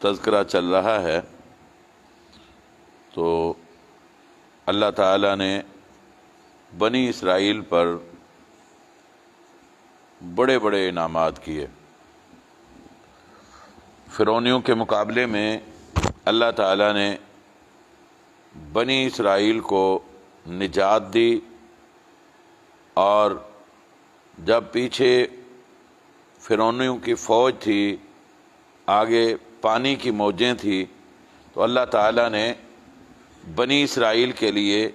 تذکرہ چل رہا ہے تو اللہ تعالیٰ نے بنی اسرائیل پر بڑے بڑے انعامات کیے۔ فرعونیوں کے مقابلے میں اللہ تعالیٰ نے بنی اسرائیل کو نجات دی، اور جب پیچھے فرعونیوں کی فوج تھی، آگے پانی کی موجیں تھیں، تو اللہ تعالیٰ نے بنی اسرائیل کے لیے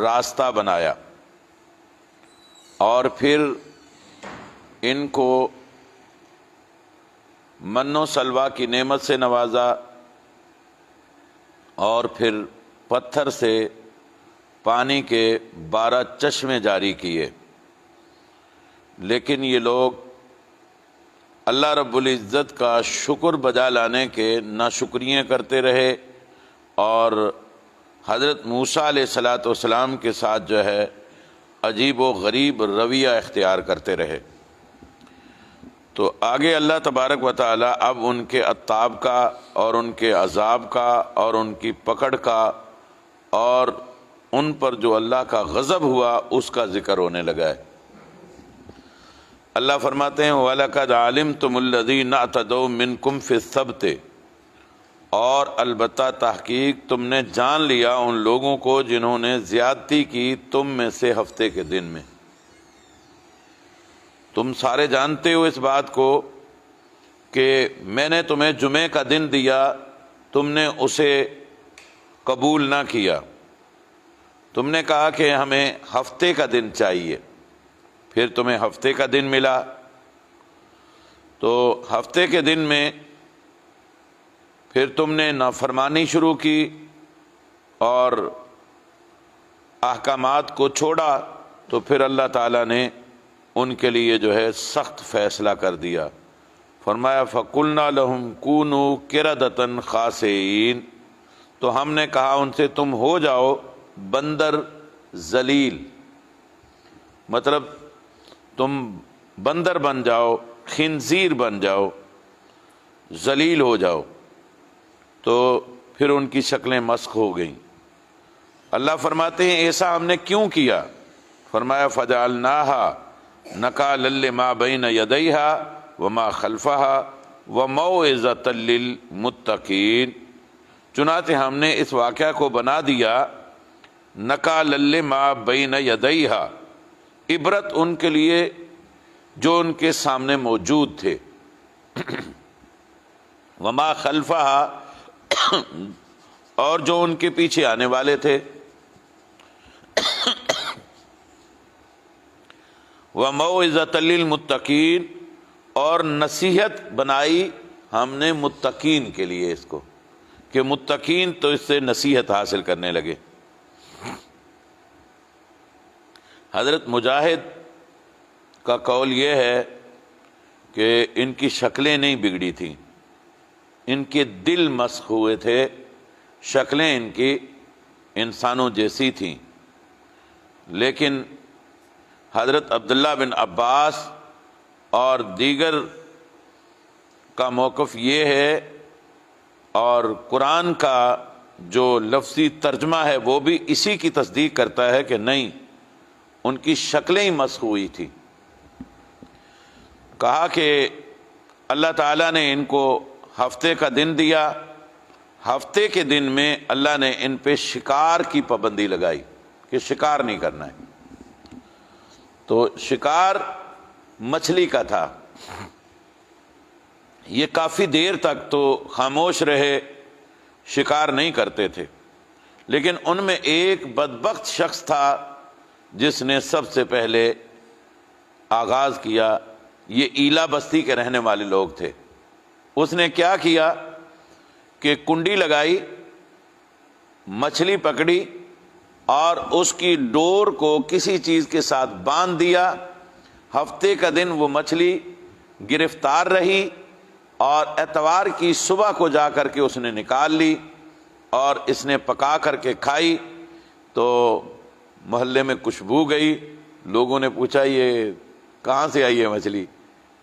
راستہ بنایا اور پھر ان کو من و سلویٰ کی نعمت سے نوازا، اور پھر پتھر سے پانی کے 12 چشمے جاری کیے۔ لیکن یہ لوگ اللہ رب العزت کا شکر بجا لانے کے ناشکریاں کرتے رہے، اور حضرت موسیٰ علیہ السلام کے ساتھ جو ہے عجیب و غریب رویہ اختیار کرتے رہے۔ تو آگے اللہ تبارک و تعالی اب ان کے عذاب کا اور ان کے عذاب کا اور ان کی پکڑ کا اور ان پر جو اللہ کا غضب ہوا اس کا ذکر ہونے لگا ہے۔ اللہ فرماتے ہیں وَلَقَدْ عَلِمْتُمُ الَّذِينَ اعْتَدَوْا مِنْكُمْ فِي السَّبْتِ، اور البتہ تحقیق تم نے جان لیا ان لوگوں کو جنہوں نے زیادتی کی تم میں سے ہفتے کے دن میں۔ تم سارے جانتے ہو اس بات کو کہ میں نے تمہیں جمعے کا دن دیا، تم نے اسے قبول نہ کیا، تم نے کہا کہ ہمیں ہفتے کا دن چاہیے، پھر تمہیں ہفتے کا دن ملا، تو ہفتے کے دن میں پھر تم نے نافرمانی شروع کی اور احکامات کو چھوڑا، تو پھر اللہ تعالیٰ نے ان کے لیے جو ہے سخت فیصلہ کر دیا۔ فرمایا فَقُلْنَا لَهُمْ كُونُوا قِرَدَةً خَاسِئِينَ، تو ہم نے کہا ان سے تم ہو جاؤ بندر ذلیل، مطلب تم بندر بن جاؤ، خنزیر بن جاؤ، ذلیل ہو جاؤ۔ تو پھر ان کی شکلیں مسخ ہو گئیں۔ اللہ فرماتے ہیں ایسا ہم نے کیوں کیا؟ فرمایا فَجَعَلْنَاهَا نَكَالًا لِمَا بَيْنَ يَدَيْهَا وَمَا خَلْفَهَا وَمَوْعِظَةً لِّلْمُتَّقِينَ، چنانچہ ہم نے اس واقعہ کو بنا دیا نَكَالًا لِمَا بَيْنَ يَدَيْهَا، عبرت ان کے لیے جو ان کے سامنے موجود تھے، وَمَا خَلْفَهَا، اور جو ان کے پیچھے آنے والے تھے، وَمَوْعِظَةً لِّلْمُتَّقِينَ، اور نصیحت بنائی ہم نے متقین کے لیے اس کو، کہ متقین تو اس سے نصیحت حاصل کرنے لگے۔ حضرت مجاہد کا قول یہ ہے کہ ان کی شکلیں نہیں بگڑی تھیں، ان کے دل مسخ ہوئے تھے، شکلیں ان کی انسانوں جیسی تھیں۔ لیکن حضرت عبداللہ بن عباس اور دیگر کا موقف یہ ہے، اور قرآن کا جو لفظی ترجمہ ہے وہ بھی اسی کی تصدیق کرتا ہے کہ نہیں، ان کی شکلیں ہی مسخ ہوئی تھی۔ کہا کہ اللہ تعالیٰ نے ان کو ہفتے کا دن دیا، ہفتے کے دن میں اللہ نے ان پہ شکار کی پابندی لگائی کہ شکار نہیں کرنا ہے۔ تو شکار مچھلی کا تھا، یہ کافی دیر تک تو خاموش رہے، شکار نہیں کرتے تھے، لیکن ان میں ایک بدبخت شخص تھا جس نے سب سے پہلے آغاز کیا۔ یہ ایلا بستی کے رہنے والے لوگ تھے۔ اس نے کیا کیا کہ کنڈی لگائی، مچھلی پکڑی اور اس کی ڈور کو کسی چیز کے ساتھ باندھ دیا۔ ہفتے کا دن وہ مچھلی گرفتار رہی، اور اتوار کی صبح کو جا کر کے اس نے نکال لی اور اس نے پکا کر کے کھائی۔ تو محلے میں خوشبو گئی، لوگوں نے پوچھا یہ کہاں سے آئی ہے مچھلی؟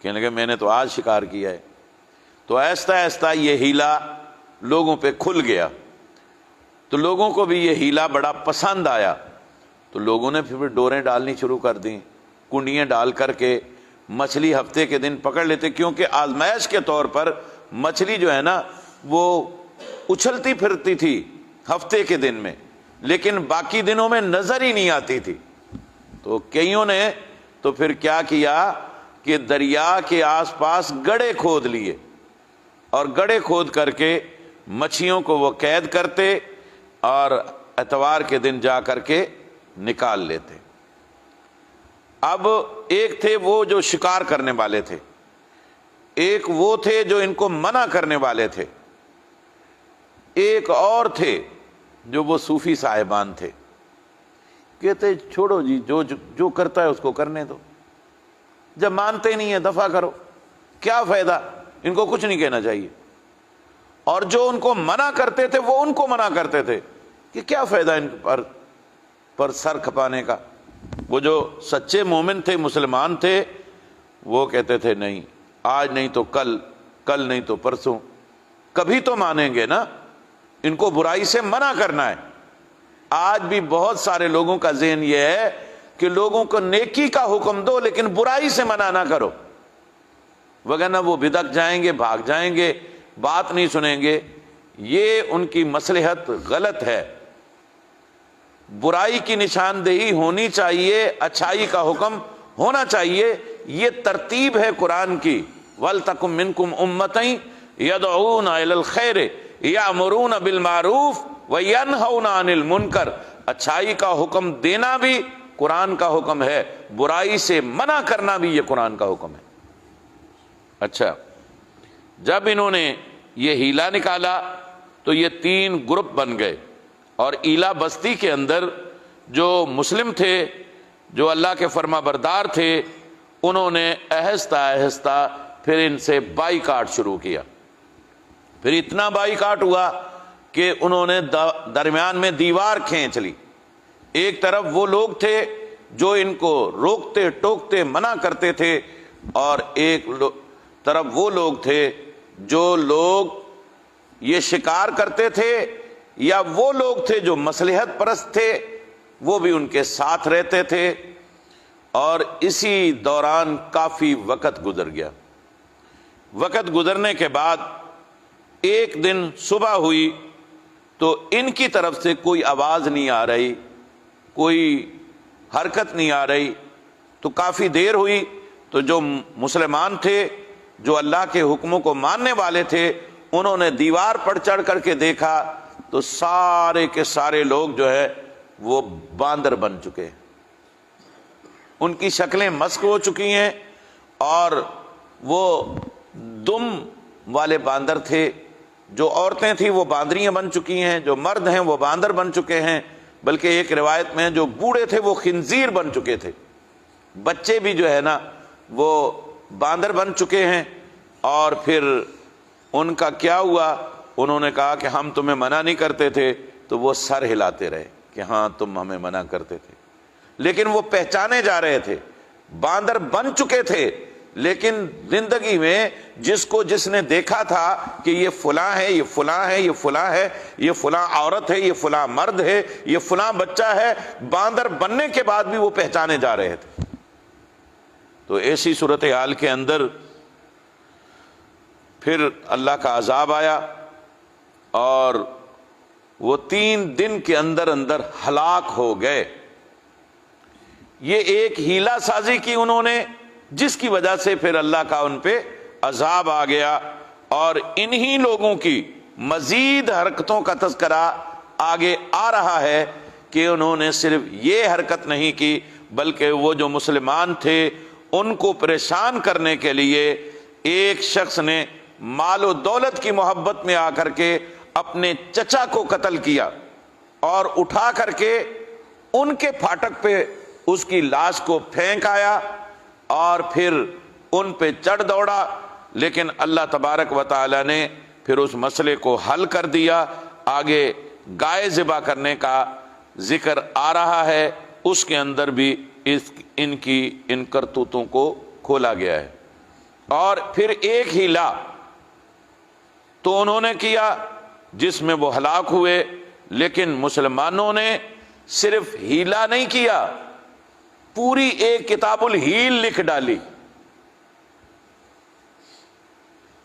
کہنے لگے میں نے تو آج شکار کیا ہے۔ تو تو آہستہ آہستہ یہ ہیلا لوگوں پہ کھل گیا، تو لوگوں کو بھی یہ ہیلا بڑا پسند آیا، تو لوگوں نے پھر ڈوریں ڈالنی شروع کر دیں، کنڈیاں ڈال کر کے مچھلی ہفتے کے دن پکڑ لیتے، کیونکہ آزمائش کے طور پر مچھلی جو ہے نا وہ اچھلتی پھرتی تھی ہفتے کے دن میں، لیکن باقی دنوں میں نظر ہی نہیں آتی تھی۔ تو کئیوں نے تو پھر کیا کیا کہ دریا کے آس پاس گڑھے کھود لیے، اور گڑھے کھود کر کے مچھلیوں کو وہ قید کرتے اور اتوار کے دن جا کر کے نکال لیتے۔ اب ایک تھے وہ جو شکار کرنے والے تھے، ایک وہ تھے جو ان کو منع کرنے والے تھے، ایک اور تھے جو وہ صوفی صاحبان تھے، کہتے چھوڑو جی، جو کرتا ہے اس کو کرنے دو، جب مانتے نہیں ہیں دفع کرو، کیا فائدہ، ان کو کچھ نہیں کہنا چاہیے۔ اور جو ان کو منع کرتے تھے وہ ان کو منع کرتے تھے کہ کیا فائدہ ان پر سر کھپانے کا۔ وہ جو سچے مومن تھے، مسلمان تھے، وہ کہتے تھے نہیں، آج نہیں تو کل، کل نہیں تو پرسوں، کبھی تو مانیں گے نا، ان کو برائی سے منع کرنا ہے۔ آج بھی بہت سارے لوگوں کا ذہن یہ ہے کہ لوگوں کو نیکی کا حکم دو لیکن برائی سے منع نہ کرو، وگرنہ وہ بدک جائیں گے، بھاگ جائیں گے، بات نہیں سنیں گے۔ یہ ان کی مصلحت غلط ہے۔ برائی کی نشاندہی ہونی چاہیے، اچھائی کا حکم ہونا چاہیے، یہ ترتیب ہے قرآن کی۔ وَلْتَكُن مِّنكُمْ أُمَّةٌ يَدْعُونَ إِلَى الْخَيْرِ يَأْمُرُونَ بِالْمَعْرُوفِ وَيَنْهَوْنَ عَنِ الْمُنكَرِ، اچھائی کا حکم دینا بھی قرآن کا حکم ہے، برائی سے منع کرنا بھی یہ قرآن کا حکم ہے۔ اچھا، جب انہوں نے یہ ہیلا نکالا تو یہ 3 گروپ بن گئے، اور ایلا بستی کے اندر جو مسلم تھے، جو اللہ کے فرما بردار تھے، انہوں نے آہستہ آہستہ پھر ان سے بائیکاٹ شروع کیا۔ پھر اتنا بائیکاٹ ہوا کہ انہوں نے درمیان میں دیوار کھینچ لی۔ ایک طرف وہ لوگ تھے جو ان کو روکتے ٹوکتے منع کرتے تھے، اور ایک طرف وہ لوگ تھے جو لوگ یہ شکار کرتے تھے، یا وہ لوگ تھے جو مصلحت پرست تھے، وہ بھی ان کے ساتھ رہتے تھے۔ اور اسی دوران کافی وقت گزر گیا۔ وقت گزرنے کے بعد ایک دن صبح ہوئی تو ان کی طرف سے کوئی آواز نہیں آ رہی، کوئی حرکت نہیں آ رہی، تو کافی دیر ہوئی تو جو مسلمان تھے، جو اللہ کے حکموں کو ماننے والے تھے، انہوں نے دیوار پر چڑھ کر کے دیکھا تو سارے کے سارے لوگ جو ہے وہ باندر بن چکے، ان کی شکلیں مسخ ہو چکی ہیں، اور وہ دم والے باندر تھے۔ جو عورتیں تھیں وہ باندریاں بن چکی ہیں، جو مرد ہیں وہ باندر بن چکے ہیں، بلکہ ایک روایت میں جو بوڑھے تھے وہ خنزیر بن چکے تھے، بچے بھی جو ہے نا وہ باندر بن چکے ہیں۔ اور پھر ان کا کیا ہوا، انہوں نے کہا کہ ہم تمہیں منع نہیں کرتے تھے، تو وہ سر ہلاتے رہے کہ ہاں تم ہمیں منع کرتے تھے، لیکن وہ پہچانے جا رہے تھے، باندر بن چکے تھے، لیکن زندگی میں جس نے دیکھا تھا کہ یہ فلاں ہے، یہ فلاں ہے، یہ فلاں ہے، یہ فلاں عورت ہے، یہ فلاں مرد ہے، یہ فلاں بچہ ہے، باندر بننے کے بعد بھی وہ پہچانے جا رہے تھے۔ تو ایسی صورتحال کے اندر پھر اللہ کا عذاب آیا، اور وہ 3 دن کے اندر اندر ہلاک ہو گئے۔ یہ ایک ہیلا سازی کی انہوں نے، جس کی وجہ سے پھر اللہ کا ان پہ عذاب آ گیا۔ اور انہی لوگوں کی مزید حرکتوں کا تذکرہ آگے آ رہا ہے کہ انہوں نے صرف یہ حرکت نہیں کی، بلکہ وہ جو مسلمان تھے ان کو پریشان کرنے کے لیے ایک شخص نے مال و دولت کی محبت میں آ کر کے اپنے چچا کو قتل کیا، اور اٹھا کر کے ان کے پھاٹک پہ اس کی لاش کو پھینک آیا، اور پھر ان پہ چڑھ دوڑا۔ لیکن اللہ تبارک و تعالی نے پھر اس مسئلے کو حل کر دیا۔ آگے گائے ذبح کرنے کا ذکر آ رہا ہے، اس کے اندر بھی ان کرتوتوں کو کھولا گیا ہے۔ اور پھر ایک ہیلا تو انہوں نے کیا جس میں وہ ہلاک ہوئے، لیکن مسلمانوں نے صرف ہیلا نہیں کیا، پوری ایک کتاب الہیل لکھ ڈالی،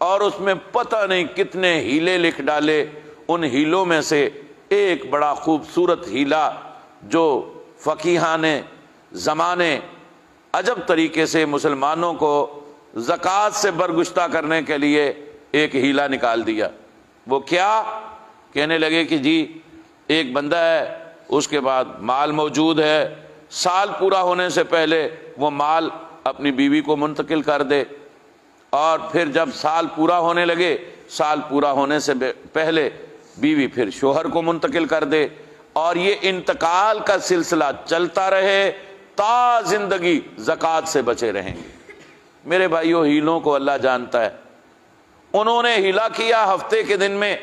اور اس میں پتہ نہیں کتنے ہیلے لکھ ڈالے۔ ان ہیلوں میں سے ایک بڑا خوبصورت ہیلا جو فقیہان زمانے عجب طریقے سے مسلمانوں کو زکوٰۃ سے برگشتہ کرنے کے لیے ایک ہیلا نکال دیا۔ وہ کیا؟ کہنے لگے کہ جی ایک بندہ ہے، اس کے بعد مال موجود ہے، سال پورا ہونے سے پہلے وہ مال اپنی بیوی کو منتقل کر دے، اور پھر جب سال پورا ہونے لگے، سال پورا ہونے سے پہلے بیوی پھر شوہر کو منتقل کر دے، اور یہ انتقال کا سلسلہ چلتا رہے تا زندگی زکوٰۃ سے بچے رہیں گے۔ میرے بھائیو، ہیلوں کو اللہ جانتا ہے۔ انہوں نے ہیلا کیا، ہفتے کے دن میں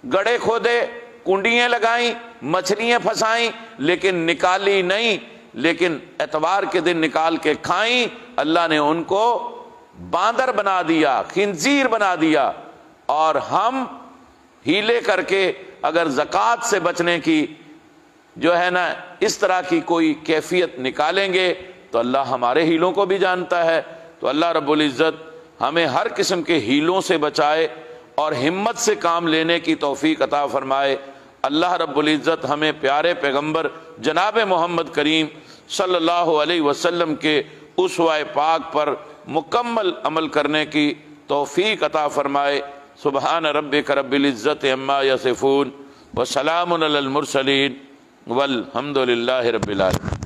گڑھے کھودے، کنڈیاں لگائیں، مچھلیاں پھنسائیں، لیکن نکالی نہیں، لیکن اتوار کے دن نکال کے کھائیں۔ اللہ نے ان کو باندر بنا دیا، خنزیر بنا دیا، اور ہم ہیلے کر کے اگر زکوٰۃ سے بچنے کی جو ہے نا اس طرح کی کوئی کیفیت نکالیں گے تو اللہ ہمارے ہیلوں کو بھی جانتا ہے۔ تو اللہ رب العزت ہمیں ہر قسم کے ہیلوں سے بچائے اور ہمت سے کام لینے کی توفیق عطا فرمائے۔ اللہ رب العزت ہمیں پیارے پیغمبر جناب محمد کریم صلی اللہ علیہ وسلم کے اسوہ پاک پر مکمل عمل کرنے کی توفیق عطا فرمائے۔ سبحان ربک رب العزت عما یصفون وسلام علی المرسلین والحمد للہ رب العالمین۔